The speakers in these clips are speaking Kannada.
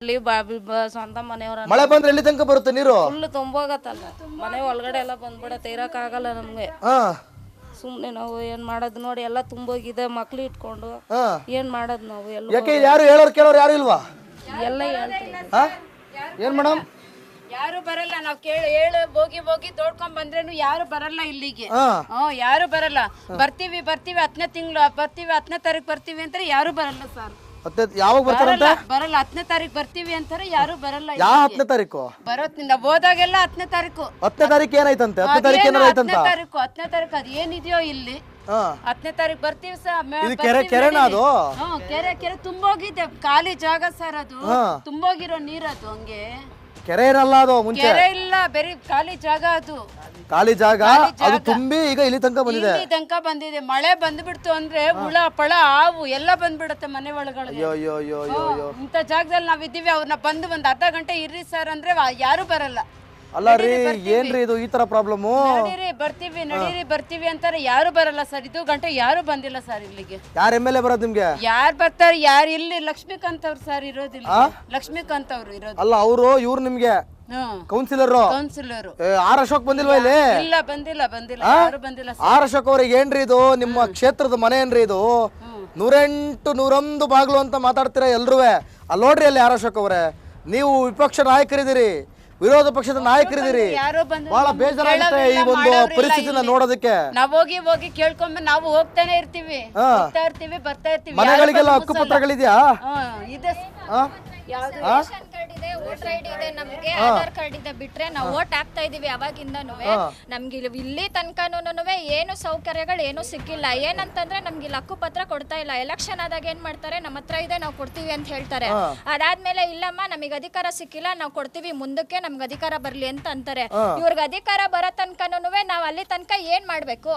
ಸ್ವಂತ ಮನೆಯವರ ಮಳೆ ಬಂದ್ರೆ ಎಲ್ಲಿ ತನಕ ಬರುತ್ತೆ ನೀರು? ಫುಲ್ ತುಂಬೋಗತ್ತಲ್ಲ, ಮನೆ ಒಳಗಡೆ ಎಲ್ಲ ಬಂದ್ಬಿಡತ್ತೆ, ಇರಕ್ಕಾಗಲ್ಲ ನಮ್ಗೆ. ಸುಮ್ನೆ ನಾವು ಏನ್ ಮಾಡೋದು ನೋಡಿ, ಎಲ್ಲ ತುಂಬೋಗಿದೆ, ಮಕ್ಳು ಇಟ್ಕೊಂಡು ಏನ್ ಮಾಡೋದು ನಾವು? ಎಲ್ಲ ಯಾಕೆ ಯಾರು ಹೇಳೋರು ಕೇಳೋರು ಯಾರು ಇಲ್ವಾ? ಎಲ್ಲ ಹೇಳ್ತೀವಿ. ಏನ್ ಮೇಡಮ್? ಯಾರು ಬರಲ್ಲ, ನಾವ್ ಹೇಳು ಹೋಗಿ ತೋಡ್ಕೊಂಡ್ ಬಂದ್ರೇನು ಯಾರು ಬರಲ್ಲ ಇಲ್ಲಿಗೆ. ಯಾರು ಬರಲ್ಲ. ಬರ್ತೀವಿ 10ನೇ ತಿಂಗಳು ಬರ್ತೀವಿ, 10ನೇ ತಾರೀಕು ಬರ್ತೀವಿ ಅಂತಾರೆ, ಯಾರು ಬರಲ್ಲ ಸರ್. ಯಾವಾಗ ಬರ್ತಾರಂತೆ? ಬರಲ್ಲ, 10ನೇ ತಾರೀಕು ಬರ್ತೀವಿ ಅಂತಾರೆ, ಯಾರು ಬರಲ್ಲ. ಯಾವ 10ನೇ ತಾರೀಕು? ನಾವು ಹೋದಾಗೆಲ್ಲ 10ನೇ ತಾರೀಕು. 10ನೇ ತಾರೀಕು ಏನಾಯ್ತಂತೆ? 10ನೇ ತಾರೀಕು ಏನಾರ ಆಯ್ತಂತ? 10ನೇ ತಾರೀಕು ಅದ್ ಏನಿದೆಯೋ ಇಲ್ಲಿ 10ನೇ ತಾರೀಕು ಬರ್ತೀವಿ ಇದು ಕೆರೆನಾ ಅದು? ಕೆರೆ ತುಂಬೋಗಿದೆ, ಖಾಲಿ ಜಾಗ ಸರ್ ಅದು, ತುಂಬೋಗಿರೋ ನೀರದು. ಹಂಗೆ ಕೆರೆ ಏನಲ್ಲ ಅದು, ಮುಂಚೆ ಕೆರೆ ಇಲ್ಲ, ಬರೀ ಖಾಲಿ ಜಾಗ ಅದು. ಖಾಲಿ ಜಾಗ ಅದು ತುಂಬಿ ಈಗ ಇಲ್ಲಿ ತನಕ ಬಂದಿದೆ. ಇಲ್ಲಿ ತನಕ ಬಂದಿದೆ. ಮಳೆ ಬಂದ್ಬಿಡ್ತು ಅಂದ್ರೆ ಹುಳ ಪಳ ಹಾವು ಎಲ್ಲ ಬಂದ್ಬಿಡತ್ತೆ ಮನೆ ಒಳಗಡೆ. ಇಂಥ ಜಾಗದಲ್ಲಿ ನಾವಿದ್ದೀವಿ, ಅವ್ರನ್ನ ಬಂದು ಒಂದ್ ಅರ್ಧ ಗಂಟೆ ಇರ್ರಿ ಸರ್ ಅಂದ್ರೆ ಯಾರು ಬರಲ್ಲ. ಅಲ್ಲ ರೀ, ಏನ್ರಿ ಇದು ಈ ತರ ಪ್ರಾಬ್ಲಮ್? ನಡೀರಿ ಬರ್ತೀವಿ ಅಂತಾರೆ, ಯಾರು ಬರಲ್ಲ ಸರ್. ಇದು ಗಂಟೆ ಯಾರು ಬಂದಿಲ್ಲ ಸರ್ ಇಲ್ಲಿಗೆ. ಯಾರ ಎಮ್.ಎಲ್.ಎ ಬರೋದು ನಿಮ್ಗೆ? ಯಾರು ಬರ್ತಾರೆ? ಯಾರು ಇಲ್ಲಿ? ಲಕ್ಷ್ಮೀಕಾಂತ್ ಅವ್ರು ಸರ್ ಇರೋದಿಲ್ಲ. ಲಕ್ಷ್ಮೀಕಾಂತ್ ಅವ್ರು ಇರೋದು. ಅಲ್ಲ, ಅವರು ಇವ್ರು ನಿಮ್ಗೆ ಕೌನ್ಸಿಲರ್. ಆರ್ ಅಶೋಕ್ ಬಂದಿಲ್ವಾ ಇಲ್ಲಿ? ಇಲ್ಲ, ಬಂದಿಲ್ಲ ಯಾರು ಬಂದಿಲ್ಲ. ಆರ್ ಅಶೋಕ್ ಅವ್ರಿಗೆ ಏನ್ರಿ ಇದು? ನಿಮ್ಮ ಕ್ಷೇತ್ರದ ಮನೆ ಏನ್ರಿ ಇದು? 108 101 ಬಾಗ್ಲು ಅಂತ ಮಾತಾಡ್ತೀರಾ ಎಲ್ರೂ. ಅಲ್ಲಿ ನೋಡ್ರಿ, ಅಲ್ಲಿ ಆರ್ ಅಶೋಕ್ ಅವರೇ, ನೀವು ವಿಪಕ್ಷ ನಾಯಕರಿದ್ದೀರಿ, ವಿರೋಧ ಪಕ್ಷದ ನಾಯಕರಿದ್ದೀರಿ, ಬಹಳ ಬೇಜಾರಾಗುತ್ತೆ ಈ ಒಂದು ಪರಿಸ್ಥಿತಿನ ನೋಡೋದಕ್ಕೆ. ನಾವ್ ಹೋಗಿ ಕೇಳ್ಕೊಂಡ್ ನಾವು ಹೋಗ್ತಾನೆ ಇರ್ತೀವಿ, ಬರ್ತಾ ಇರ್ತೀವಿ. ಮನೆಗಳಿಗೆಲ್ಲ ಹಕ್ಕುಪತ್ರಗಳಿದ್ಯಾ? ಇದೆ. ರೇಷನ್ ಕಾರ್ಡ್ ಇದೆ, ವೋಟರ್ ಐಡಿ ಇದೆ, ನಮ್ಗೆ ಆಧಾರ್ ಕಾರ್ಡ್ ಇದೆ. ಬಿಟ್ರೆ ನಾವು ವೋಟ್ ಹಾಕ್ತಾ ಇದೀವಿ ಅವಾಗಿಂದನು. ನಮ್ಗೆ ಇಲ್ಲಿ ತನಕನೂ ಏನು ಸೌಕರ್ಯಗಳು ಏನು ಸಿಕ್ಕಿಲ್ಲ. ಏನಂತಂದ್ರೆ ನಮ್ಗೆ ಇಲ್ಲಿ ಹಕ್ಕುಪತ್ರ ಕೊಡ್ತಾ ಇಲ್ಲ. ಎಲೆಕ್ಷನ್ ಆದಾಗ ಏನ್ ಮಾಡ್ತಾರೆ, ನಮ್ಮ ಹತ್ರ ಇದೆ ನಾವು ಕೊಡ್ತೀವಿ ಅಂತ ಹೇಳ್ತಾರೆ. ಅದಾದ್ಮೇಲೆ ಇಲ್ಲಮ್ಮ ನಮಗೆ ಅಧಿಕಾರ ಸಿಕ್ಕಿಲ್ಲ, ನಾವು ಕೊಡ್ತೀವಿ, ಮುಂದಕ್ಕೆ ನಮ್ಗೆ ಅಧಿಕಾರ ಬರ್ಲಿ ಅಂತ ಅಂತಾರೆ. ಇವ್ರಿಗೆ ಅಧಿಕಾರ ಬರೋ ತನಕನೂ ನಾವ್ ಅಲ್ಲಿ ತನಕ ಏನ್ ಮಾಡ್ಬೇಕು?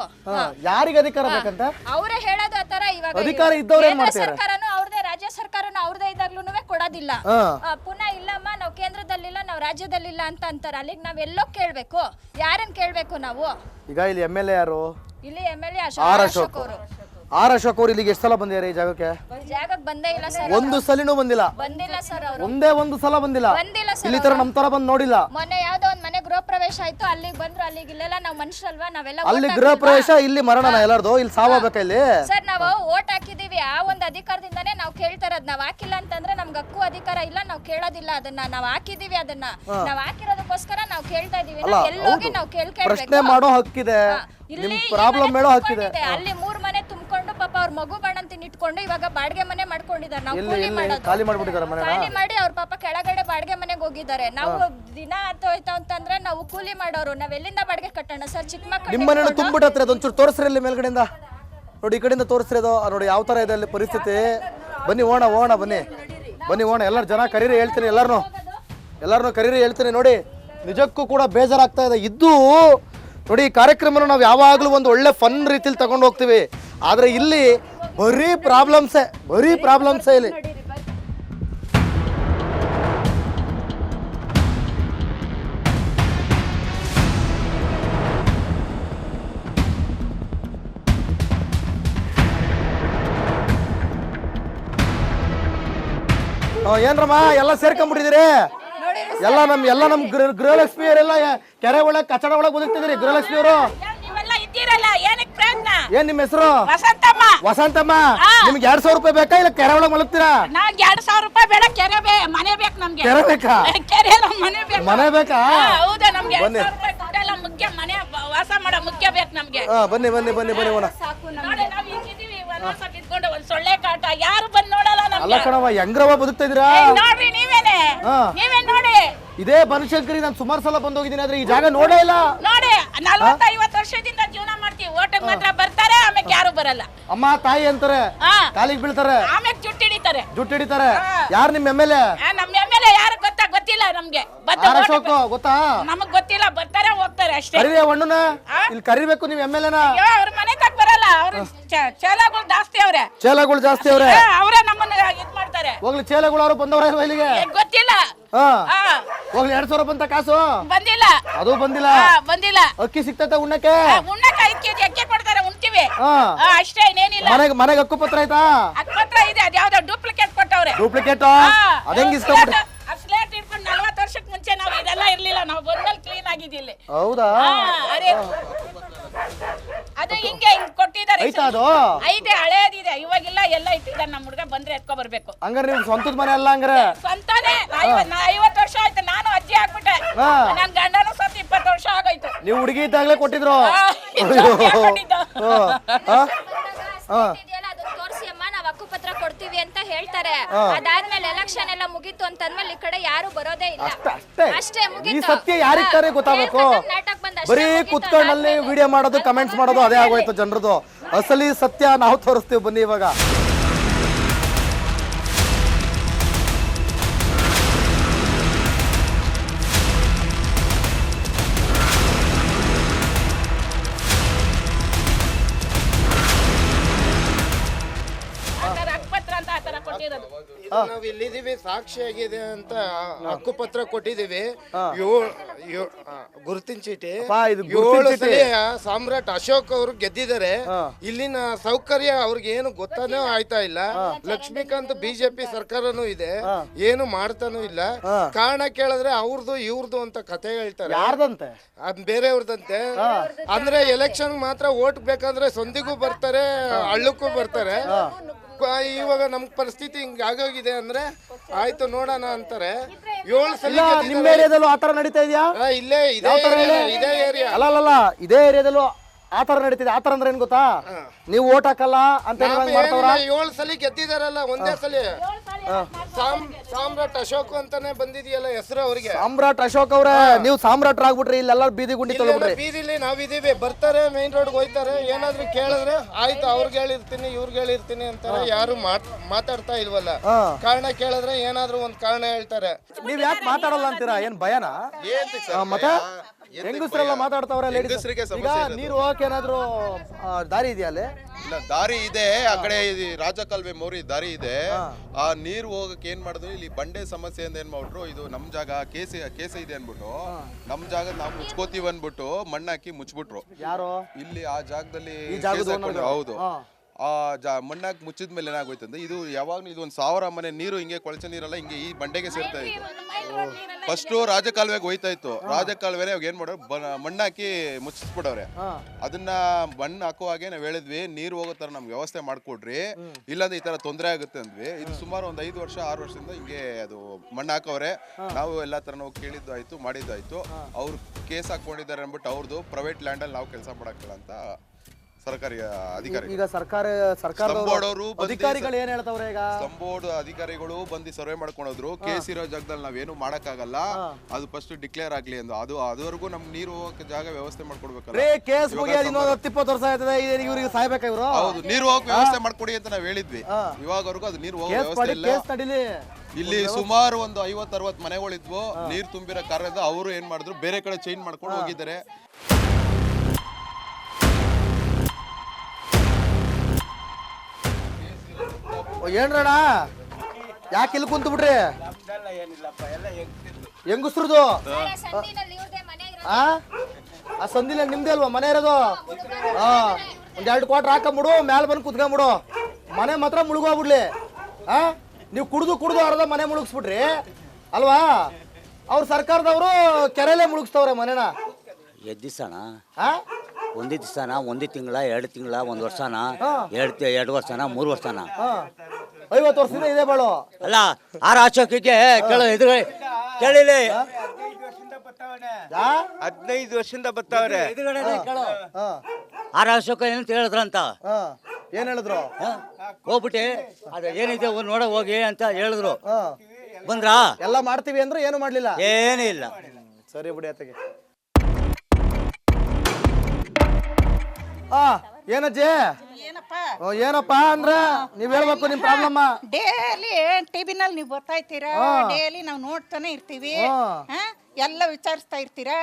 ಯಾರಿಗೆ ಅಧಿಕಾರ ಬೇಕಂತ ಅವರೇ ಹೇಳೋದು ಆತರ. ಇವಾಗ ಅಧಿಕಾರ ಇದ್ದವ್ರು ಏನ್ ಮಾಡ್ತಾರೆ? ಸರ್ಕಾರನು ಅವ್ರದೇ, ರಾಜ್ಯ ಸರ್ಕಾರನು ಅವ್ರದೇ ಇದ್ದಾಗ್ಲೂ ಕೊಡೋದಿಲ್ಲ. ಪುನಃ ಇಲ್ಲಮ್ಮ ನಾವು ಕೇಂದ್ರದಲ್ಲಿಲ್ಲ, ನಾವು ರಾಜ್ಯದಲ್ಲಿಲ್ಲ ಅಂತ ಅಂತಾರೆ. ಅಲ್ಲಿಗೆ ನಾವ್ ಎಲ್ಲೋ ಕೇಳ್ಬೇಕು? ಯಾರನ್ನ ಕೇಳ್ಬೇಕು ನಾವು? ಈಗ ಇಲ್ಲಿ ಎಮ್.ಎಲ್.ಎ ಯಾರು? ಇಲ್ಲಿ ಎಮ್.ಎಲ್.ಎ ಆರ್ ಅಶೋಕ್ ಅವರು. ಆರ್ ಅಶೋಕ್ ಅವ್ರು ಇಲ್ಲಿಗೆ ಎಷ್ಟು ಸಲ ಬಂದಿದ್ದಾರೆ ಈ ಜಾಗಕ್ಕೆ? ಬಂದೇ ಇಲ್ಲ ಸರ್. ಒಂದು ಸಲಿನೂ ಬಂದಿಲ್ಲ ಸರ್. ಅವರು ಒಂದೇ ಒಂದು ಸಲ ಬಂದಿಲ್ಲ ಸರ್. ಇಲ್ಲಿ ತರ ನಮ್ ತರ ಬಂದ್ ನೋಡಿಲ್ಲ. ಮೊನ್ನೆ ಯಾವ್ದೋ ಒಂದ್ ಮನೆ ಗೃಹ ಪ್ರವೇಶ ಆಯ್ತು, ಅಲ್ಲಿಗೆ ಬಂದ್ರು. ಅಲ್ಲಿಗೆ ಇಲ್ಲೆಲ್ಲ ನಾವು ಮನುಷ್ಯರಲ್ವಾ, ನಾವೆಲ್ಲ ಅಲ್ಲಿ ಗೃಹ ಪ್ರವೇಶ, ಇಲ್ಲಿ ಮರಣ ಎಲ್ಲಾರ್ದು, ಇಲ್ಲಿ ಸಾವಾಗಬೇಕ ಇಲ್ಲಿ ಸರ್. ನಾವು ಓಟ್ ಹಾಕಿದೀವಿ, ಆ ಒಂದು ಅಧಿಕಾರದಿಂದಾನೇ ನಾವು ಕೇಳ್ತಾ ಇರೋದು. ನಾವ್ ಹಾಕಿಲ್ಲ ಅಂತಂದ್ರೆ ನಮ್ಗೆ ಹಕ್ಕು ಅಧಿಕಾರ ಇಲ್ಲ, ನಾವು ಕೇಳೋದಿಲ್ಲ. ಅದನ್ನ ನಾವ್ ಹಾಕಿದೀವಿ, ಅದನ್ನ ನಾವ್ ಹಾಕಿರೋದಕ್ಕೋಸ್ಕರ ನಾವು ಕೇಳ್ತಾ ಇದೀವಿ. ಎಲ್ಲೋಗಿ ನಾವು ಪ್ರಶ್ನೆ ಮಾಡೋ ಹಕ್ಕಿದೆ, ನಿಮ್ ಪ್ರಾಬ್ಲಮ್ ಹೇಳೋ ಹಕ್ಕಿದೆ. ಅಲ್ಲಿ 3 ಮನೆ ತುಂಬಿಕೊಂಡು ಪಾಪ ಅವ್ರ ಮಗು ಬಾಣಂತಿನ ಇಟ್ಕೊಂಡು ಇವಾಗ ಬಾಡಿಗೆ ಮನೆ ಮಾಡ್ಕೊಂಡಿದ್ದಾರೆ. ನಾವು ಕೂಲಿ ಮಾಡೋದು, ಖಾಲಿ ಮಾಡ್ಬಿಟ್ಟಿದ್ದಾರೆ ಮನೆ, ಖಾಲಿ ಮಾಡಿ ಅವ್ರ ಪಾಪ ಕೆಳಗಡೆ ಬಾಡಿಗೆ ಮನೆಗೆ ಹೋಗಿದ್ದಾರೆ. ನಾವು ದಿನ ಆಯ್ತು ಅಂತಂದ್ರೆ ನಾವು ಕೂಲಿ ಮಾಡೋರು, ನಾವ್ ಎಲ್ಲಿಂದ ಬಾಡಿಗೆ ಕಟ್ಟೋಣ ಸರ್? ಚಿಕ್ಕ ಮಕ್ಕಳು ನಿಮ್ಮ ಮನೆ ತುಂಬಿಟ್ಟತ್ರ ಅದೊಂಚೂರು ತೋರಿಸ್ರಿ ಅಲ್ಲಿ ಮೇಲ್ಗಡೆಯಿಂದ. ನೋಡಿ, ಈ ಕಡೆಯಿಂದ ತೋರಿಸ್ರಿ ಅದು. ನೋಡಿ ಯಾವ ತರ ಇದೆ ಅಲ್ಲಿ ಪರಿಸ್ಥಿತಿ. ಬನ್ನಿ ಹೋಣ ಬನ್ನಿ ಎಲ್ಲರೂ ಜನ ಕರೀರಿ, ಹೇಳ್ತೀನಿ. ಎಲ್ಲಾರನ್ನೂ ಕರೀರಿ, ಹೇಳ್ತೀನಿ. ನೋಡಿ, ನಿಜಕ್ಕೂ ಕೂಡ ಬೇಜಾರಾಗ್ತಾ ಇದೆ. ಇದ್ದು ನೋಡಿ, ಈ ಕಾರ್ಯಕ್ರಮನ ನಾವು ಯಾವಾಗಲೂ ಒಂದು ಒಳ್ಳೆ ಫನ್ ರೀತಿಲಿ ತಗೊಂಡು ಹೋಗ್ತೀವಿ. ಆದರೆ ಇಲ್ಲಿ ಬರೀ ಪ್ರಾಬ್ಲಮ್ಸೇ ಇಲ್ಲಿ. ಏನ್ರಮ್ಮ ಎಲ್ಲ ಸೇರ್ಕೊಂಡ್ಬಿಟ್ಟಿದ್ದೀರಿ? ಎಲ್ಲ ನಮ್ ಗೃಹಲಕ್ಷ್ಮಿ ಅವರೆಲ್ಲ ಕೆರೆ ಒಳಗೆ ಕಚಡ ಒಳಗೆ ಬದುಕ್ತಿದ್ರಿ. ಗೃಹಲಕ್ಷ್ಮಿ ಅವರು ಏನ್ ನಿಮ್ಮ ಹೆಸರು? ವಸಂತಮ್ಮ. ನಿಮ್ಗೆ 2,000 ರೂಪಾಯಿ ಬೇಕಾ, ಇಲ್ಲ ಕೆರೆ ಒಳಗೆ ಮಲಗ್ತೀರಾ? 2,000 ರೂಪಾಯಿ ಬೇಡ, ಮನೆ ಬೇಕು ನಮ್ಗೆ. ಕೆರೆ ಬೇಕಾ? ಮನೆ ಬೇಕಾ? ಬನ್ನಿ ಮುಖ್ಯ, ಮನೆ ವಾಸ ಮಾಡೋ ಮುಖ್ಯ ಬೇಕು ನಮ್ಗೆ. ಬನ್ನಿ ಹೋಣ. ಒಂದ್ ಸೊಳ್ಳೆ ಕಾಟ, ಯಾರು ಬಂದ್ ನೋಡಲ್ಲ. ಅಲ್ಲ ಕಣವ, ಹೆಂಗ್ರವ ಬದುಕ್ತಾ ಇದೀರಾ? ನೋಡ್ರಿ ನೀವೇನೆ ನೋಡಿ. ಇದೇ ಬನಶಂಕರಿ ನಾನು ಸುಮಾರು ಸಲ ಬಂದ್ ಹೋಗಿದ್ದೀನಿ, ಆದ್ರೆ ಈ ಜಾಗ ನೋಡೇ ಇಲ್ಲ. ನೋಡಿ, 40-50 ವರ್ಷದಿಂದ ಜೀವನ ಮಾಡ್ತೀವಿ. ಓಟಕ್ ಮಾತ್ರ ಬರ್ತಾರೆ, ಆಮೇಲೆ ಯಾರು ಬರಲ್ಲ. ಅಮ್ಮ ತಾಯಿ ಅಂತಾರೆ, ಕಾಲಿಗೆ ಬೀಳ್ತಾರೆ, ಆಮೇಲೆ ಜುಟ್ಟು ಹಿಡಿತಾರೆ. ಯಾರು ನಿಮ್ ಎಮ್.ಎಲ್.ಎ? ನಮ್ ಎಮ್.ಎಲ್.ಎ ಯಾರು ಗೊತ್ತಿಲ್ಲ ನಮ್ಗೆ. ಗೊತ್ತಾ? ನಮಗ್ ಗೊತ್ತಿಲ್ಲ, ಬರ್ತಾರೆ ಹೋಗ್ತಾರೆ ಅಷ್ಟೇ. ಕರೀರಿ ಒಣ್ಣನ, ಇಲ್ಲಿ ಕರಿಬೇಕು ನಿಮ್ ಎಮ್.ಎಲ್.ಎನ. ಅವ್ರ ಮನೆ ತಗ ಬರಲ್ಲ, ಅವ್ರ ಚೇಲಗಳು ಜಾಸ್ತಿ ಅವ್ರೆ. ಅವರೇ ನಮ್ಮನ್ನ ಇದ್ ಮಾಡ್ತಾರೆ. ಹೋಗ್ಲಿ, ಚೇಲಗಳು ಅವ್ರು ಬಂದವ್ರ ಇಲ್ಲಿಗೆ? ಗೊತ್ತಿಲ್ಲ. ಹೋಗ್ಲಿ, 2,000 ಬಂತ ಕಾಸು? ಬಂದಿಲ್ಲ. ಅದು ಬಂದಿಲ್ಲ. ಅಕ್ಕಿ ಸಿಗ್ತೈತೆ ಉಣ್ಣಕ್ಕೆ? 5 ಕೆಜಿ ಅಕ್ಕಿ ಕೊಡ್ತಾರೆ, ಉಣ್ತೀವಿ ಅಷ್ಟೇ, ಇನ್ನೇನಿಲ್ಲ. ಮನೆಗೆ ಹಕ್ಕುಪತ್ರ ಆಯ್ತಾ? ಹಕ್ಕುಪತ್ರ ಇದೆ, ಅದ್ಯಾವ್ದೋ ಡೂಪ್ಲಿಕೇಟ್ ಕೊಟ್ಟವ್ರೆ. ಡೂಪ್ಲಿಕೇಟ್? ಅದಂಗ ಇಸ್ಕೊಂಡ್ಬಿಟ್ಟು ನಾವು ಬಂದಲ್ಲಿ ಕ್ಲೀನ್ ಆಗಿದ್ದಿಲ್ಲ. ಹೌದಾ? ಅದು ಹಿಂಗೆ ಕೊಟ್ಟಿದ್ದಾರೆ. ಐತಾ ಅದು? ಐತೆ, ಹಳೇದಿದೆ, ಇವಾಗಿಲ್ಲ, ಎಲ್ಲ ಇಟ್ಟಿದ್ದಾರೆ. ನಮ್ಮ ಹುಡುಗ ಬಂದ್ರೆ ಎತ್ಕೊ ಬರ್ಬೇಕು. ಹಂಗಾರೆ ನೀವು ಸ್ವಂತದ ಮನೆ ಅಲ್ಲ ಹಂಗಾರೆ? ಸ್ವಂತಾನೆ. 50 ವರ್ಷ ಆಯ್ತು, ನಾನು ಅಜ್ಜಿ ಆಗ್ಬಿಟ್ಟೆ. ನನ್ ಗಂಡನು ಸತ್ 20 ವರ್ಷ ಆಗೋಯ್ತು. ನೀವು ಹುಡುಗಿ ಇದ್ದಾಗಲೇ ಕೊಟ್ಟಿದ್ರು? ತೋರಿಸಿ ಅಮ್ಮ ನಾವ್ ಹಕ್ಕುಪತ್ರ ಕೊಡ್ತೀವಿ ಅಂತ ಹೇಳ್ತಾರೆ. ಅದಾದ್ಮೇಲೆ ಎಲೆಕ್ಷನ್ ಎಲ್ಲ ಮುಗೀತು ಅಂತಂದ್ಮೇಲೆ ಈ ಕಡೆ ಯಾರು ಬರೋದೇ ಇಲ್ಲ. ಅಷ್ಟೇ ಈ ಮುಗೀತು. ಸತ್ಯ ಯಾರಿಗ್ತಾರೆ ಗೊತ್ತಾಗಬೇಕು? ಬರೀ ಕುತ್ಕೊಂಡಲ್ಲಿ ವಿಡಿಯೋ ಮಾಡೋದು, ಕಮೆಂಟ್ಸ್ ಮಾಡೋದು ಅದೇ ಆಗೋಯ್ತು ಜನರದು. ಅಸಲಿ ಸತ್ಯ ನಾವು ತೋರಿಸ್ತೀವಿ ಬನ್ನಿ ಇವಾಗ. ನಾವು ಇಲ್ಲಿದ್ದೀವಿ, ಸಾಕ್ಷಿಯಾಗಿದೆ ಅಂತ ಹಕ್ಕುಪತ್ರ ಕೊಟ್ಟಿದ್ದೀವಿ. ಗುರುತಿನ ಚೀಟಿ 7 ಸಲ ಸಾಮ್ರಾಟ್ ಅಶೋಕ್ ಅವರು ಗೆದ್ದಿದ್ದಾರೆ. ಇಲ್ಲಿನ ಸೌಕರ್ಯ ಅವ್ರಿಗೆ ಏನು ಗೊತ್ತಾನೂ ಆಯ್ತಾ ಇಲ್ಲ. ಲಕ್ಷ್ಮೀಕಾಂತ್ ಬಿಜೆಪಿ ಸರ್ಕಾರನೂ ಇದೆ, ಏನು ಮಾಡ್ತಾನೂ ಇಲ್ಲ. ಕಾರಣ ಕೇಳಿದ್ರೆ ಅವ್ರದ್ದು ಇವ್ರದ್ದು ಅಂತ ಕತೆ ಹೇಳ್ತಾರೆ. ಯಾರ್ದಂತೆ? ಬೇರೆಯವ್ರದಂತೆ. ಅಂದ್ರೆ ಎಲೆಕ್ಷನ್ ಮಾತ್ರ ಓಟ್ ಬೇಕಾದ್ರೆ ಸಂದಿಗೂ ಬರ್ತಾರೆ, ಹಳ್ಳಕ್ಕೂ ಬರ್ತಾರೆ. ಇವಾಗ ನಮ್ ಪರಿಸ್ಥಿತಿ ಹಿಂಗ ಆಗೋಗಿದೆ ಅಂದ್ರೆ ಆಯ್ತು ನೋಡೋಣ ಅಂತಾರೆ. 7 ಸಲ ನಿಮ್ಮ ಏರಿಯಾದಲ್ಲೂ ಆತರ ನಡೀತಾ ಇದೆಯಾ? ಇಲ್ಲೇ ಇದೇ ಏರಿಯಾ ಅಲ್ಲ ಇದೇ ಏರಿಯಾದಲ್ಲೂ ಆತರ ನಡೀತಿದೆ. ಆತರ ಅಂದ್ರೆ ಏನ್ ಗೊತ್ತಾ? ನೀವು ಓಟ್ ಹಾಕಲ್ಲ ಅಂತ 7 ಸಲ ಗೆದ್ದಿದಾರಲ್ಲ, ಒಂದೇ ಸಲ. ಸಾಮ್ರಾಟ್ ಅಶೋಕ್ ಅಂತಾನೆ ಬಂದಿದೆಯಲ್ಲ ಹೆಸರು ಅವ್ರಿಗೆ. ಸಾಮ್ರಾಟ್ ಅಶೋಕ್ ಅವ್ರೆ, ನೀವು ಸಾಮ್ರಾಟ್ರಾಗ್ಬಿಟ್ರಿ, ಇಲ್ಲೆಲ್ಲ ಬೀದಿ ಗುಂಡಿ ತೊಳ್ಬಿಟ್ರಿ. ಬೀದಿಲಿ ನಾವಿದೀವಿ, ಬರ್ತಾರೆ ಮೈನ್ ರೋಡ್ ಹೋಯ್ತಾರೆ. ಏನಾದ್ರು ಕೇಳಿದ್ರೆ ಆಯ್ತು ಅವ್ರಿಗೆ ಹೇಳಿರ್ತೀನಿ ಇವ್ರಿಗೆ ಹೇಳಿರ್ತೀನಿ ಅಂತಾರೆ. ಯಾರು ಮಾತಾಡ್ತಾ ಇಲ್ವಲ್ಲ. ಕಾರಣ ಕೇಳಿದ್ರೆ ಏನಾದ್ರು ಒಂದ್ ಕಾರಣ ಹೇಳ್ತಾರೆ. ನೀವ್ ಯಾಕೆ ಮಾತಾಡಲ್ಲ ಅಂತೀರಾ? ಏನ್ ಭಯನಾ? ಮತ್ತೆ ಹೆಂಗಸರೆಲ್ಲ ಮಾತಾಡ್ತಾವ್ರೆ. ಈಗ ನೀರು ಹೋಗಕ್ಕೆ ಏನಾದ್ರು ದಾರಿ ಇದೆಯಾ ಅಲ್ಲಿ? ಇಲ್ಲ, ದಾರಿ ಇದೆ. ಆ ಕಡೆ ರಾಜಕಾಲುವೆ ಮೋರಿ ದಾರಿ ಇದೆ. ಆ ನೀರು ಹೋಗಕ್ಕೆ ಏನ್ ಮಾಡಿದ್ರು, ಇಲ್ಲಿ ಬಂಡೆ ಸಮಸ್ಯೆಯಿಂದ ಏನ್ ಮಾಡ್ಬಿಟ್ರು, ಇದು ನಮ್ ಜಾಗ ಕೇಸ ಇದೆ ಅನ್ಬಿಟ್ಟು ನಮ್ ಜಾಗ ನಾವು ಮುಚ್ಕೋತೀವಿ ಅನ್ಬಿಟ್ಟು ಮಣ್ಣಾಕಿ ಮುಚ್ಬಿಟ್ರು. ಯಾರು? ಇಲ್ಲಿ ಆ ಜಾಗದಲ್ಲಿ ಹೌದು. ಮಣ್ಣಾಕಿ ಮುಚ್ಚಿದ್ಮೇಲೆ ಏನಾಗೋಯ್ತಂದ್ರೆ, ಇದು ಯಾವಾಗ್ಲೂ ಇದು 1000 ಮನೆ ನೀರು ಹಿಂಗೆ ಕೊಳಚೆ ನೀರೆಲ್ಲ ಹಿಂಗೆ ಈ ಬಂಡೆಗೆ ಸೇರ್ತಾ ಇತ್ತು. ಫಸ್ಟ್ ರಾಜಕಾಲುವೆಗೆ ಹೋಯ್ತಾ ಇತ್ತು. ರಾಜಕಾಲುವೆನೆ ಏನ್ ಮಾಡೋರು, ಮಣ್ಣಾಕಿ ಮುಚ್ಚಿಸ್ಬಿಡವ್ರೆ. ಅದನ್ನ ಮಣ್ಣು ಹಾಕುವಾಗೆ ನಾವ್ ಹೇಳಿದ್ವಿ, ನೀರು ಹೋಗೋ ತರ ನಮ್ಗೆ ವ್ಯವಸ್ಥೆ ಮಾಡ್ಕೊಡ್ರಿ, ಇಲ್ಲಾಂದ್ರೆ ಈ ತರ ತೊಂದರೆ ಆಗುತ್ತೆ ಅಂದ್ವಿ. ಇದು ಸುಮಾರು ಒಂದು 5 ವರ್ಷ 6 ವರ್ಷದಿಂದ ಹಿಂಗೆ ಅದು ಮಣ್ಣು ಹಾಕವ್ರೆ. ನಾವು ಎಲ್ಲಾ ತರ ನಾವು ಕೇಳಿದ್ದು ಆಯ್ತು, ಮಾಡಿದ್ದಾಯ್ತು. ಅವ್ರು ಕೇಸ್ ಹಾಕೊಂಡಿದ್ದಾರೆ ಅಂದ್ಬಿಟ್ಟು ಅವ್ರದ್ದು ಪ್ರೈವೇಟ್ ಲ್ಯಾಂಡ್ ಅಲ್ಲಿ ನಾವು ಕೆಲಸ ಮಾಡಕ್ಕಿಲ್ಲ ಅಂತ ಸರ್ಕಾರಿ ಅಧಿಕಾರಿ. ಈಗ ಸರ್ಕಾರದವರು ಅಧಿಕಾರಿಗಳು ಏನ್ ಹೇಳ್ತಾವ್ರೆ? ಈಗ ಸಂಬೋರ್ಡ್ ಅಧಿಕಾರಿಗಳು ಬಂದು ಸರ್ವೆ ಮಾಡ್ಕೊಂಡೋದ್ರು. ಕೇಸ್ ಇರೋ ಜಾಗದಲ್ಲಿ ನಾವೇನು ಮಾಡಕ್ಕಾಗಲ್ಲ, ಅದು ಫಸ್ಟ್ ಡಿಕ್ಲೇರ್ ಆಗ್ಲಿ ಅಂತ. ಅದುವರೆಗೂ ನಮ್ ನೀರು ಹೋಗಕ್ಕೆ ಜಾಗ ವ್ಯವಸ್ಥೆ ಮಾಡ್ಕೊಡ್ಬೇಕಲ್ಲ. ಕೇಸ್ ಮುಗಿಯೋದು 20 ವರ್ಷ ಆಯ್ತದೆ, ಇವ್ರಿಗೆ ಸಾಯ್ಬೇಕಾ ಇವ್ರು? ಹೌದು, ನೀರು ಹೋಗಕ್ಕೆ ವ್ಯವಸ್ಥೆ ಮಾಡ್ಕೊಡಿ ಅಂತ ನಾವ್ ಹೇಳಿದ್ವಿ. ಇವಾಗವರೆಗೂ ಅದು ನೀರು ಹೋಗೋ ವ್ಯವಸ್ಥೆ ಇಲ್ಲ. ಇಲ್ಲಿ ಸುಮಾರು ಒಂದು 50-60 ಮನೆಗಳಿದ್ವು, ನೀರು ತುಂಬಿರೋ ಕಾರಣದಿಂದ ಅವರು ಏನ್ ಮಾಡಿದ್ರು, ಬೇರೆ ಕಡೆ ಚೇಂಜ್ ಮಾಡ್ಕೊಂಡು ಹೋಗಿದ್ದಾರೆ. ಏನ್ರಣ ಯಾಕೆ ಇಲ್ಲಿ ಕುಂತು ಬಿಟ್ರಿ? ಹೆಂಗಸ್ರದು ಆ ಸಂದಿನ ನಿಮ್ದೇ ಅಲ್ವಾ ಮನೆ ಇರೋದು? ಒಂದ್ 2 ಕ್ವಾರ್ಟರ್ ಹಾಕೊಂಬಿಡು, ಮ್ಯಾಲ ಬಂದು ಕುತ್ಕೊಂಬಿಡು, ಮನೆ ಮಾತ್ರ ಮುಳುಗೋಗ್ಬಿಡ್ಲಿ. ನೀವು ಕುಡ್ದು ಅರ್ಧ ಮನೆ ಮುಳುಗಿಸ್ಬಿಟ್ರಿ ಅಲ್ವಾ? ಅವ್ರ ಸರ್ಕಾರದವರು ಕೆರೆಯಲ್ಲೇ ಮುಳುಗಿಸ್ತವ್ರೆ ಮನೆನ. ಎದ್ದಿಸಣ ಒಂದೇ ದಿವಸನ, 1 ತಿಂಗಳ, 2 ತಿಂಗಳ, 1 ವರ್ಷನ, 2 ವರ್ಷನ, 3 ವರ್ಷನ, 50 ವರ್ಷದಿಂದ ಇದೆ ಬಾಳು. ಅಲ್ಲ ಆರ ಅಶೋಕಿಗೆ ಕೇಳಿಲಿ 15 ವರ್ಷದಿಂದ ಬರ್ತಾವ್ರೆ. ಆರ ಅಶೋಕ ಏನಂತ ಹೇಳಿದ್ರಂತ. ಏನ್ ಹೇಳಿದ್ರು? ಹೋಗ್ಬಿಟ್ಟೆ ಅದ ಏನಿದೆ ನೋಡ ಹೋಗಿ ಅಂತ ಹೇಳಿದ್ರು. ಬಂದ್ರ ಎಲ್ಲ ಮಾಡ್ತೀವಿ ಅಂದ್ರೆ ಏನು ಮಾಡ್ಲಿಲ್ಲ, ಏನೂ ಇಲ್ಲ. ಸರಿ ಬಿಡಿ ಅತ್ತಗೆ. ಏನಜ್ಜಿ ಏನಪ್ಪಾ ಅಂದ್ರ ನೀವ್ ಹೇಳ್ಬೇಕು ನಿಮ್ ಪ್ರಾಬ್ಲಮ್. ಡೈಲಿ ಟಿವಿನಲ್ಲಿ ನೀವು ಬರ್ತಾ ಇರ್ತೀರಾ, ಡೈಲಿ ನಾವು ನೋಡ್ತಾನೆ ಇರ್ತೀವಿ, ಎಲ್ಲ ವಿಚಾರಿಸ್ತಾ ಇರ್ತೀರಾ.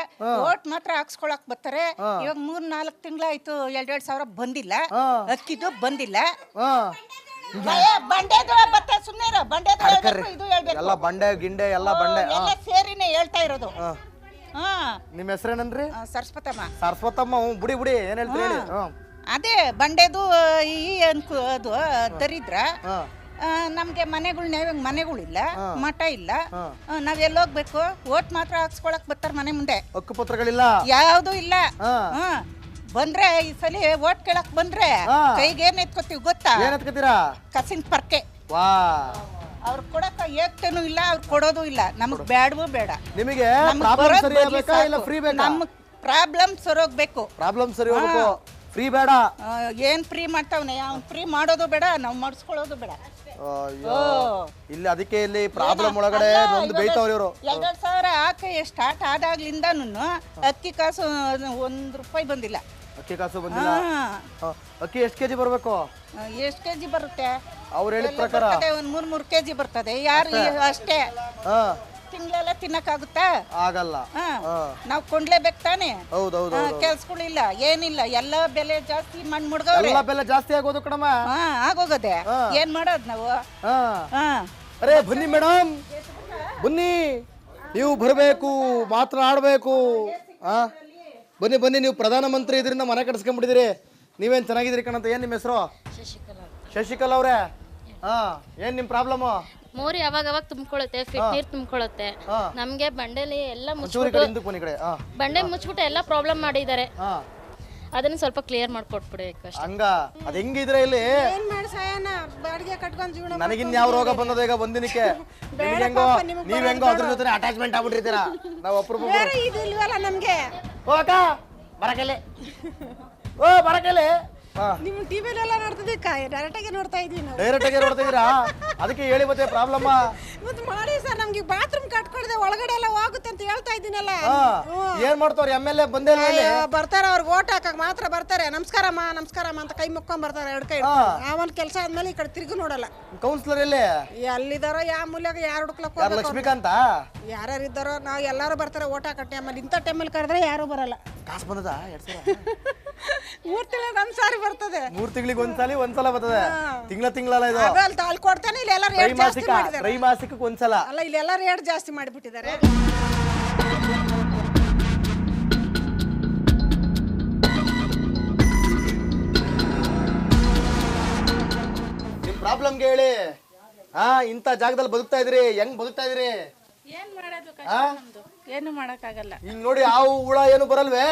ಓಟ್ ಮಾತ್ರ ಹಾಕ್ಸ್ಕೊಳಕ್ ಬರ್ತಾರೆ. ಇವಾಗ 3-4 ತಿಂಗಳಾಯ್ತು, 2-2 ಸಾವಿರ ಬಂದಿಲ್ಲ, ಅಕ್ಕಿದು ಬಂದಿಲ್ಲ. ಬಂಡೆದು ಬತ್ತ ಸುಮ್ಮನೆ ಬಂಡೆದು ಇದು ಹೇಳ್ಬೇಕು. ಎಲ್ಲ ಬಂಡೆ ಗಿಂಡೆ ಎಲ್ಲ ಬಂಡೆ ಎಲ್ಲ ಸೇರಿನೇ ಹೇಳ್ತಾ ಇರೋದು. ನಿಮ್ ಹೆಸರೇನನ್ರಿ? ಸರಸ್ವತಮ್ಮ. ಸರಸ್ವತಮ್ಮ. ಬಿಡಿ ಏನ್ ಹೇಳ್ತೀರಿ ಹೇಳಿ. ಅದೇ ಬಂಡೆದು ಈ ಅದು ದರಿದ್ರ ನಮ್ಗೆ ಮನೆಗಳಿಲ್ಲ ಮಠ ಇಲ್ಲ ನಾವ್ ಎಲ್ಲಿ ಹೋಗ್ಬೇಕು ಓಟ್ ಮಾತ್ರ ಹಾಕ್ಸ್ಕೊಳಕ್ ಬರ್ತಾರ ಮನೆ ಮುಂದೆ ಹಕ್ಕುಪತ್ರಗಳಿಲ್ಲ ಯಾವ್ದು ಇಲ್ಲ ಬಂದ್ರೆ ಈ ಸಲ ಓಟ್ ಕೇಳಕ್ ಬಂದ್ರೆ ಕೈಗೆ ಏನ್ ಎತ್ಕೋತೀವಿ ಗೊತ್ತಾ? ಏನ್ ಎತ್ಕೊತೀರಾ? ಕಸಿನ್ ಪರ್ಕೆ. ವಾ, ಅವ್ರು ಕೊಡಕ ಏಕ್ತೇನು ಇಲ್ಲ, ಅವ್ರು ಕೊಡೋದು ಇಲ್ಲ. ನಮಗ್ ಬೇಡವೂ ಬೇಡ. ನಿಮಗೆ ಪ್ರಾಬ್ಲಮ್ ಸರಿ ಆಗ್ಬೇಕಾ ಇಲ್ಲ ಫ್ರೀ ಬೇಕಾ? ನಮ್ ಪ್ರಾಬ್ಲಮ್ ಸರೋಗ್ಬೇಕು. ಪ್ರಾಬ್ಲಮ್ ಸರಿ ಹೋಗ್ಬೇಕು, ಫ್ರೀ ಬೇಡ. ಏನ್ ಫ್ರೀ ಮಾಡ್ತಾವನೆ, ಅವ್ನು ಫ್ರೀ ಮಾಡೋದು ಬೇಡ, ನಾವು ಮಾಡಿಸ್ಕೊಳ್ಳೋದು ಬೇಡ. ಇಲ್ಲಿ ಅದಕ್ಕೆ ಇಲ್ಲಿ ಪ್ರಾಬ್ಲಮ್ ಒಳಗಡೆ ಒಂದು ಬೈತವ್ರ ಇವರು. 2,000 ಹಾಕಿ ಸ್ಟಾರ್ಟ್ ಆದಾಗ್ಲಿಂದನು ಅಕ್ಕಿ ಕಾಸು ₹1 ಬಂದಿಲ್ಲ. ಅಕ್ಕಿ ಕಾಸು ಬಂದಿಲ್ಲ. ಅಕ್ಕಿ ಎಷ್ಟು ಕೆಜಿ ಬರ್ಬೇಕು? ಎಷ್ಟು ಕೆಜಿ ಬರುತ್ತೆ ಅವ್ರು ಹೇಳಿದ ಪ್ರಕಾರ? ಒಂದ್ 3 ಕೆಜಿ ಬರ್ತದೆ. ಯಾರು ಅಷ್ಟೇ ತಿಂಗಳೆಲ್ಲ ತಿನ್ನಕ್ಕಾಗುತ್ತಾ? ಆಗಲ್ಲ. ನಾವ್ ಕೊಂಡ್ಲೇಬೇಕು ತಾನೆ. ಹೌದೌದು. ಕೆಲ್ಸಗಳಿಲ್ಲ, ಏನಿಲ್ಲ, ಎಲ್ಲ ಬೆಲೆ ಜಾಸ್ತಿ ಮಾಡಿ ಮುಡ್ಗವ್ರೆ. ಎಲ್ಲ ಬೆಲೆ ಜಾಸ್ತಿ ಆಗೋದು ಕಣಮ್ಮ. ಆಗೋಗದೆ. ಏನ್ ಮಾಡೋದ್ ನಾವು? ಅರೆ ಬನ್ನಿ ಮೇಡಮ್, ಬನ್ನಿ, ನೀವು ಬರಬೇಕು, ಮಾತನಾಡಬೇಕು. ಬನ್ನಿ ಬನ್ನಿ, ನೀವು ಪ್ರಧಾನಮಂತ್ರಿ ಇದರಿಂದ ಮನೆ ಕಟ್ಸ್ಕೊಂಡ್ಬಿಟ್ಟಿದ್ದೀರಿ. ನೀವೇನ್ ಚೆನ್ನಾಗಿದ್ದೀರಿ ಕಣಂತ. ಏನ್ ನಿಮ್ಮ ಹೆಸರು? ಶಶಿಕಲಾ ಅವ್ರೆ. ಏನ್ ನಿಮ್ ಪ್ರಾಬ್ಲಮ್? ಮೋರಿ ಅವಾಗ ತುಂಬಿಕೊಳ್ಳುತ್ತೆ, ಫಿಟ್ ನೀರ್ ತುಂಬಿಕೊಳ್ಳುತ್ತೆ. ನಮ್ಗೆ ಬಂಡೆಲಿ ಎಲ್ಲ ಬಂಡೆ ಮುಚ್ಚಿಬಿಟ್ಟು ಎಲ್ಲ ಪ್ರಾಬ್ಲಮ್ ಮಾಡಿದ್ದಾರೆ. ಅದನ್ನ ಸ್ವಲ್ಪ ಕ್ಲಿಯರ್ ಮಾಡ್ಕೊಟ್ಬಿಡ್ಬೇಕು ಅಷ್ಟೇ. ಹಂಗ ಅದ್ ಹೆಂಗಿದ್ರೆ ಇಲ್ಲಿ ನನಗಿನ್ ಯಾವ ರೋಗ ಬಂದದ ಈಗ ಒಂದಿನಕ್ಕೆ? ನೀವ್ ಹೆಂಗೋ ಅದ್ರ ಜೊತೆ ಅಟ್ಯಾಚ್ಮೆಂಟ್ ಆಗ್ಬಿಟ್ಟಿರ್ತೀರಾ. ನಾವು ಅಪ್ರೂಪ ನಮ್ಗೆ ಬರಕಲೆ ಬರಕಲೆ ನಿಮ್ ಟಿವಿಲೆಲ್ಲ ನೋಡ್ತಿದ್ವಿ, ಡೈರೆಕ್ಟ್ ಆಗಿ ನೋಡ್ತಾ ಇದೀವಿ ನಾವು. ಡೈರೆಕ್ಟ್ ಆಗಿ ನೋಡ್ತಾ ಇದೀರಾ? ಅದಕ್ಕೆ ಹೇಳಿ ಮತ್ತೆ ಪ್ರಾಬ್ಲಮ್ ಮತ್ತೆ ಮಾಡಿ ಸರ್. ನಮ್ಗೆ ಬಾತ್ರೂಮ್ ಕಟ್ಕೊಡ್ದೆ ಒಳಗಡೆ ಎಲ್ಲ ಹೋಗುತ್ತೆ ಅಂತ ಹೇಳ್ತಾ ಇದ್ದೀನಲ್ಲ. ಏನ್ ಮಾಡ್ತಾವ್ರಿ? MLA ಬಂದೇ ಬರ್ತಾರೆ, ಅವ್ರಿಗೆ ಓಟ್ ಹಾಕಕ್ ಮಾತ್ರ ಬರ್ತಾರೆ. ನಮಸ್ಕಾರಮ್ಮ ನಮಸ್ಕಾರಮ್ಮ ಅಂತ ಕೈ ಮುಕ್ಕೊಂಡ್ ಬರ್ತಾರೆ, 2 ಕೈ. ಆಮೇಲೆ ಕೆಲಸ ಆದ್ಮೇಲೆ ಈ ಕಡೆ ತಿರುಗಿ ನೋಡಲ್ಲ. ಕೌನ್ಸಿಲರ್ ಎಲ್ಲಿ ಎಲ್ಲಿದಾರೋ, ಯಾವ ಮೂಲೆಗೆ ಯಾರು ಹುಡುಕ್ಲಕ್ ಲಕ್ಷ್ಮೀಕಾಂತ ಯಾರ್ಯಾರು ಇದ್ದಾರೋ ನಾವು ಎಲ್ಲಾರು ಬರ್ತಾರೆ ಓಟ್ ಹಾಕಟ್ಟೆ. ಆಮೇಲೆ ಇಂಥ ಟೈಮಲ್ಲಿ ಕರೆದ್ರೆ ಯಾರು ಬರಲ್ಲ. ಕಾಸು ಬಂದದ 3 ತಿಂಗಳಿಗೆ ಒಂದ್ಸಾರಿ ಬರ್ತದೆ. 3 ತಿಂಗಳಿಗೆ ಒಂದ್ಸಲ ಬರ್ತದೆ. ತಿಂಗಳಲ್ಲ ಇದು. ಅಲ್ಲಿ ಕೊಡ್ತಾನೆ, ಇಲ್ಲಿ ಎಲ್ಲ ರೇಟ್ ಜಾಸ್ತಿ ಮಾಡಿದ್ದಾರೆ. ತ್ರೈಮಾಸಿಕಕ್ಕೆ ಒಂದ್ಸಲ ಅಲ್ಲ, ಇಲ್ಲೆಲ್ಲ ರೇಟ್ ಜಾಸ್ತಿ ಮಾಡಿಬಿಟ್ಟಿದ್ದಾರೆ. ನಿಮ್ ಪ್ರಾಬ್ಲಮ್ಗೆ ಹೇಳಿ. ಇಂಥ ಜಾಗದಲ್ಲಿ ಬದುಕ್ತಾ ಇದ್ರಿ, ಹೆಂಗ್ ಬದುಕ್ತಾ ಇದ್ರಿ? ಏನ್ ಮಾಡೋದು? ಏನು ಮಾಡಕ್ಕಾಗಲ್ಲ. ಈಗ ನೋಡಿ, ಯಾವ ಹುಳ ಏನು ಬರಲ್ವೇ?